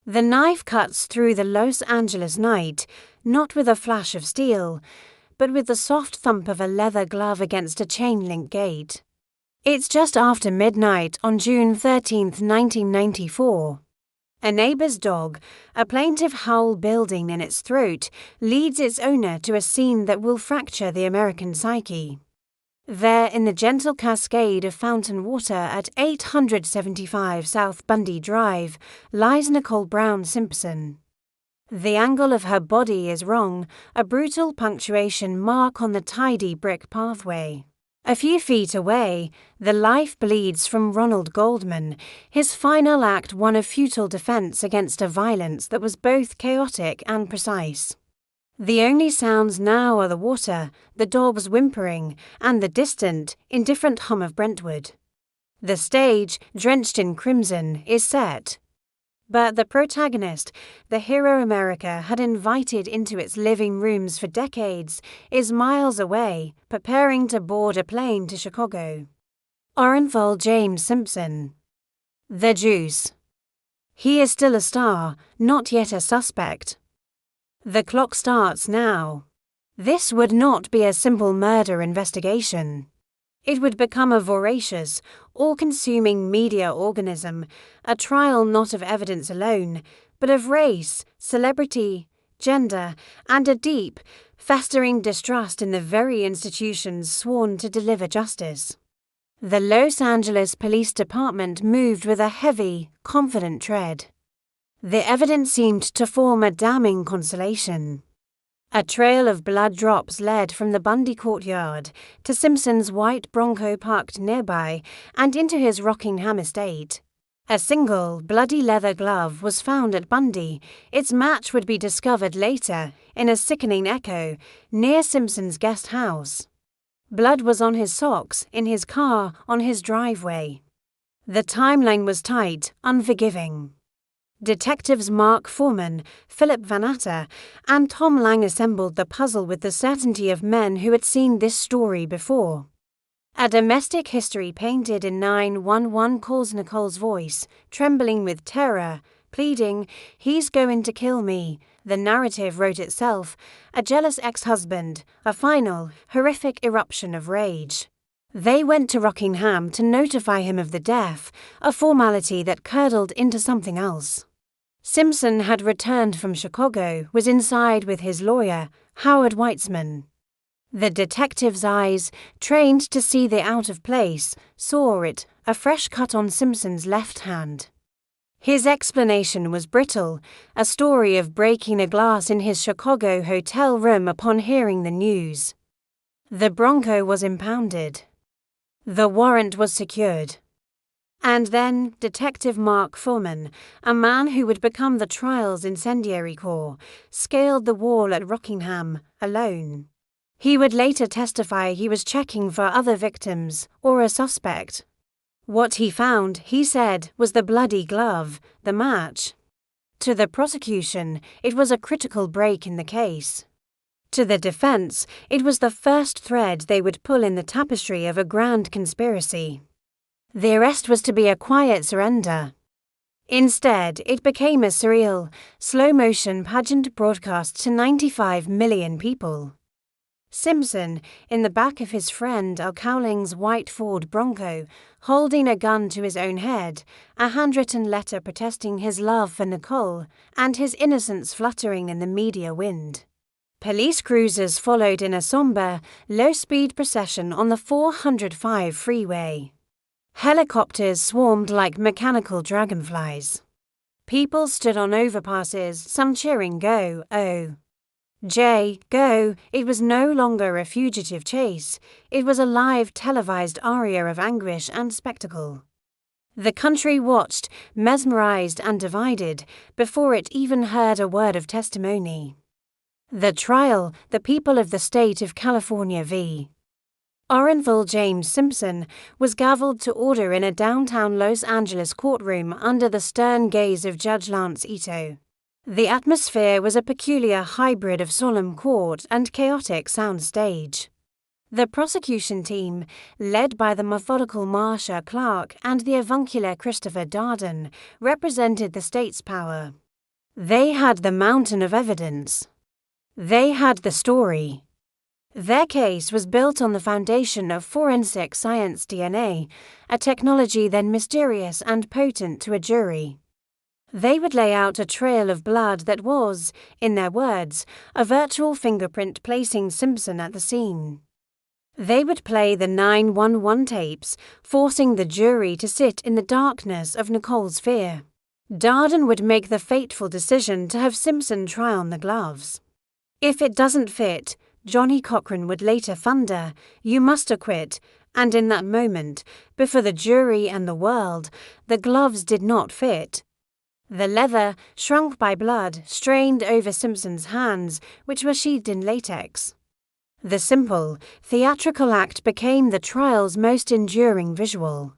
The knife cuts through the Los Angeles night, not with a flash of steel, but with the soft thump of a leather glove against a chain-link gate. It's just after midnight on June 13, 1994. A neighbor's dog, a plaintive howl building in its throat, leads its owner to a scene that will fracture the American psyche. There, in the gentle cascade of fountain water at 875 South Bundy Drive, lies Nicole Brown Simpson. The angle of her body is wrong, a brutal punctuation mark on the tidy brick pathway. A few feet away, the life bleeds from Ronald Goldman, his final act one of futile defense against a violence that was both chaotic and precise. The only sounds now are the water, the dog's whimpering, and the distant, indifferent hum of Brentwood. The stage, drenched in crimson, is set. But the protagonist, the hero America had invited into its living rooms for decades, is miles away, preparing to board a plane to Chicago. Ronald James Simpson. The Juice. He is still a star, not yet a suspect. The clock starts now. This would not be a simple murder investigation. It would become a voracious, all-consuming media organism, a trial not of evidence alone, but of race, celebrity, gender, and a deep, festering distrust in the very institutions sworn to deliver justice. The Los Angeles Police Department moved with a heavy, confident tread. The evidence seemed to form a damning consolation. A trail of blood drops led from the Bundy courtyard to Simpson's white Bronco parked nearby and into his Rockingham estate. A single, bloody leather glove was found at Bundy. Its match would be discovered later, in a sickening echo, near Simpson's guest house. Blood was on his socks, in his car, on his driveway. The timeline was tight, unforgiving. Detectives Mark Fuhrman, Philip Van Atta, and Tom Lang assembled the puzzle with the certainty of men who had seen this story before. A domestic history painted in 911 calls Nicole's voice, trembling with terror, pleading, "He's going to kill me." The narrative wrote itself, a jealous ex-husband, a final, horrific eruption of rage. They went to Rockingham to notify him of the death, a formality that curdled into something else. Simpson had returned from Chicago, was inside with his lawyer, Howard Weitzman. The detective's eyes, trained to see the out of place, saw it, a fresh cut on Simpson's left hand. His explanation was brittle, a story of breaking a glass in his Chicago hotel room upon hearing the news. The Bronco was impounded. The warrant was secured. And then Detective Mark Fuhrman, a man who would become the trial's incendiary core, scaled the wall at Rockingham, alone. He would later testify he was checking for other victims or a suspect. What he found, he said, was the bloody glove, the match. To the prosecution, it was a critical break in the case. To the defense, it was the first thread they would pull in the tapestry of a grand conspiracy. The arrest was to be a quiet surrender. Instead, it became a surreal, slow-motion pageant broadcast to 95 million people. Simpson, in the back of his friend Al Cowling's white Ford Bronco, holding a gun to his own head, a handwritten letter protesting his love for Nicole, and his innocence fluttering in the media wind. Police cruisers followed in a somber, low-speed procession on the 405 freeway. Helicopters swarmed like mechanical dragonflies. People stood on overpasses, some cheering "Go, oh! Jay, go!" It was no longer a fugitive chase. It was a live, televised aria of anguish and spectacle. The country watched, mesmerized and divided, before it even heard a word of testimony. The trial, the people of the state of California v. Ronald James Simpson, was gavelled to order in a downtown Los Angeles courtroom under the stern gaze of Judge Lance Ito. The atmosphere was a peculiar hybrid of solemn court and chaotic sound stage. The prosecution team, led by the methodical Marsha Clark and the avuncular Christopher Darden, represented the state's power. They had the mountain of evidence. They had the story. Their case was built on the foundation of forensic science DNA, a technology then mysterious and potent to a jury. They would lay out a trail of blood that was, in their words, a virtual fingerprint placing Simpson at the scene. They would play the 911 tapes, forcing the jury to sit in the darkness of Nicole's fear. Darden would make the fateful decision to have Simpson try on the gloves. If it doesn't fit, Johnny Cochran would later thunder, "You must acquit," and in that moment, before the jury and the world, the gloves did not fit. The leather, shrunk by blood, strained over Simpson's hands, which were sheathed in latex. The simple, theatrical act became the trial's most enduring visual.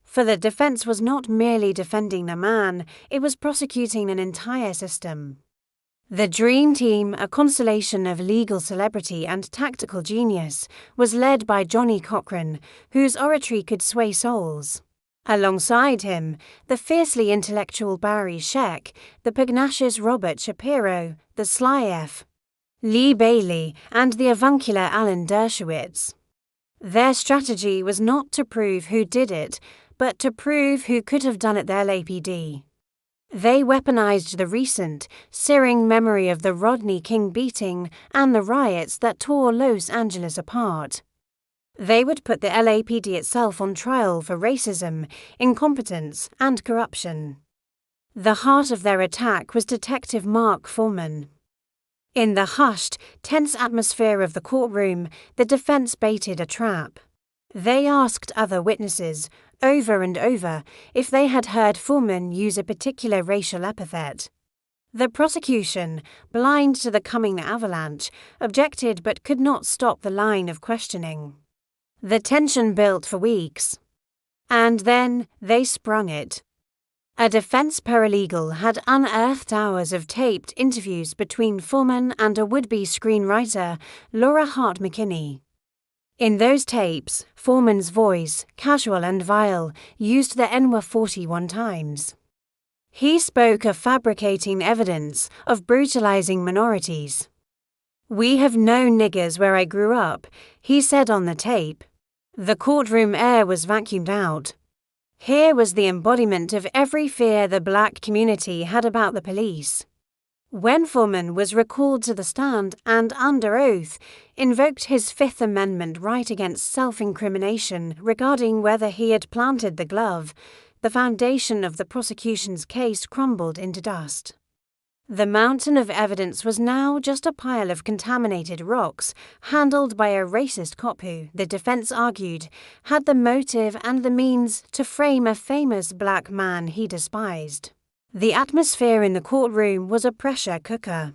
For the defense was not merely defending the man, it was prosecuting an entire system. The Dream Team, a constellation of legal celebrity and tactical genius, was led by Johnny Cochran, whose oratory could sway souls. Alongside him, the fiercely intellectual Barry Scheck, the pugnacious Robert Shapiro, the sly F. Lee Bailey, and the avuncular Alan Dershowitz. Their strategy was not to prove who did it, but to prove who could have done it their LAPD. They weaponized the recent, searing memory of the Rodney King beating and the riots that tore Los Angeles apart. They would put the LAPD itself on trial for racism, incompetence, and corruption. The heart of their attack was Detective Mark Fuhrman. In the hushed, tense atmosphere of the courtroom, the defense baited a trap. They asked other witnesses, over and over, if they had heard Fuhrman use a particular racial epithet. The prosecution, blind to the coming avalanche, objected but could not stop the line of questioning. The tension built for weeks. And then they sprung it. A defense paralegal had unearthed hours of taped interviews between Fuhrman and a would-be screenwriter, Laura Hart McKinney. In those tapes, Fuhrman's voice, casual and vile, used the N-word 41 times. He spoke of fabricating evidence, of brutalizing minorities. "We have no niggers where I grew up," he said on the tape. The courtroom air was vacuumed out. Here was the embodiment of every fear the black community had about the police. When Fuhrman was recalled to the stand and, under oath, invoked his Fifth Amendment right against self-incrimination regarding whether he had planted the glove, the foundation of the prosecution's case crumbled into dust. The mountain of evidence was now just a pile of contaminated rocks, handled by a racist cop who, the defense argued, had the motive and the means to frame a famous black man he despised. The atmosphere in the courtroom was a pressure cooker.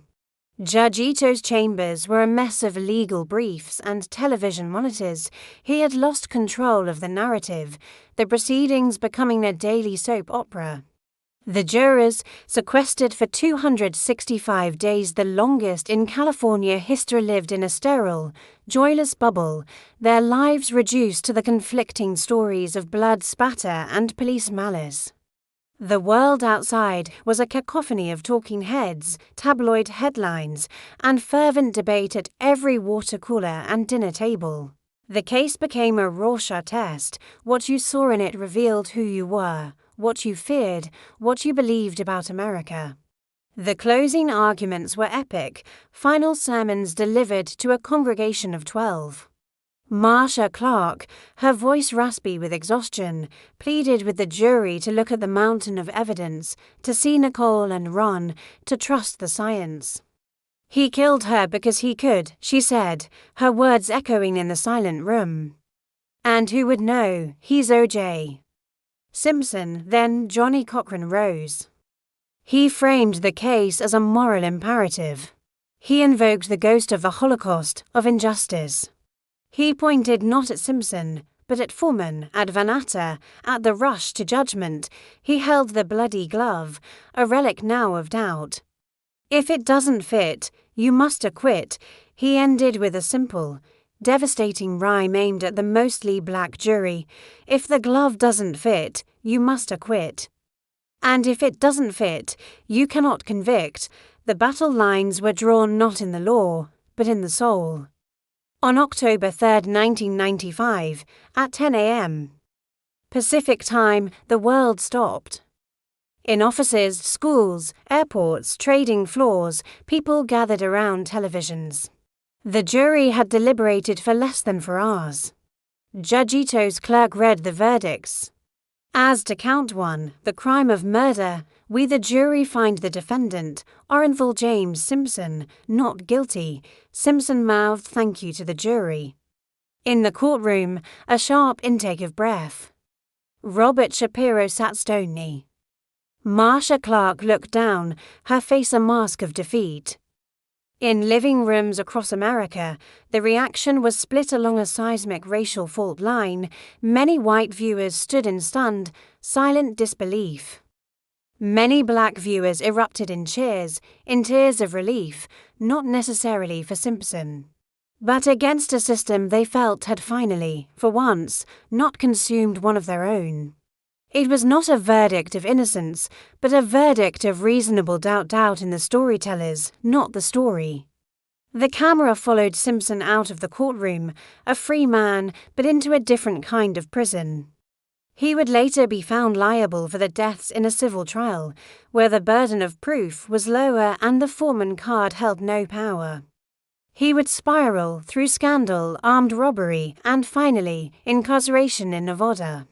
Judge Ito's chambers were a mess of legal briefs and television monitors. He had lost control of the narrative, the proceedings becoming a daily soap opera. The jurors, sequestered for 265 days, the longest in California history, lived in a sterile, joyless bubble, their lives reduced to the conflicting stories of blood spatter and police malice. The world outside was a cacophony of talking heads, tabloid headlines, and fervent debate at every water cooler and dinner table. The case became a Rorschach test. What you saw in it revealed who you were, what you feared, what you believed about America. The closing arguments were epic, final sermons delivered to a congregation of 12. Marsha Clark, her voice raspy with exhaustion, pleaded with the jury to look at the mountain of evidence, to see Nicole and Ron, to trust the science. "He killed her because he could," she said, her words echoing in the silent room. "And who would know? He's O.J." Simpson, then Johnny Cochran, rose. He framed the case as a moral imperative. He invoked the ghost of the Holocaust, of injustice. He pointed not at Simpson, but at Fuhrman, at Van Atta, at the rush to judgment. He held the bloody glove, a relic now of doubt. "If it doesn't fit, you must acquit," he ended with a simple, devastating rhyme aimed at the mostly black jury. "If the glove doesn't fit, you must acquit." And if it doesn't fit, you cannot convict. The battle lines were drawn not in the law, but in the soul. On October 3, 1995, at 10 a.m. Pacific time, the world stopped. In offices, schools, airports, trading floors, people gathered around televisions. The jury had deliberated for less than 4 hours. Judge Ito's clerk read the verdicts. As to count 1, the crime of murder, we the jury find the defendant, Orenthal James Simpson, not guilty. Simpson mouthed thank you to the jury. In the courtroom, a sharp intake of breath. Robert Shapiro sat stony. Marsha Clark looked down, her face a mask of defeat. In living rooms across America, the reaction was split along a seismic racial fault line. Many white viewers stood in stunned, silent disbelief. Many black viewers erupted in cheers, in tears of relief, not necessarily for Simpson, but against a system they felt had finally, for once, not consumed one of their own. It was not a verdict of innocence, but a verdict of reasonable doubt in the storytellers, not the story. The camera followed Simpson out of the courtroom, a free man, but into a different kind of prison. He would later be found liable for the deaths in a civil trial, where the burden of proof was lower and the Fuhrman card held no power. He would spiral through scandal, armed robbery, and finally, incarceration in Nevada.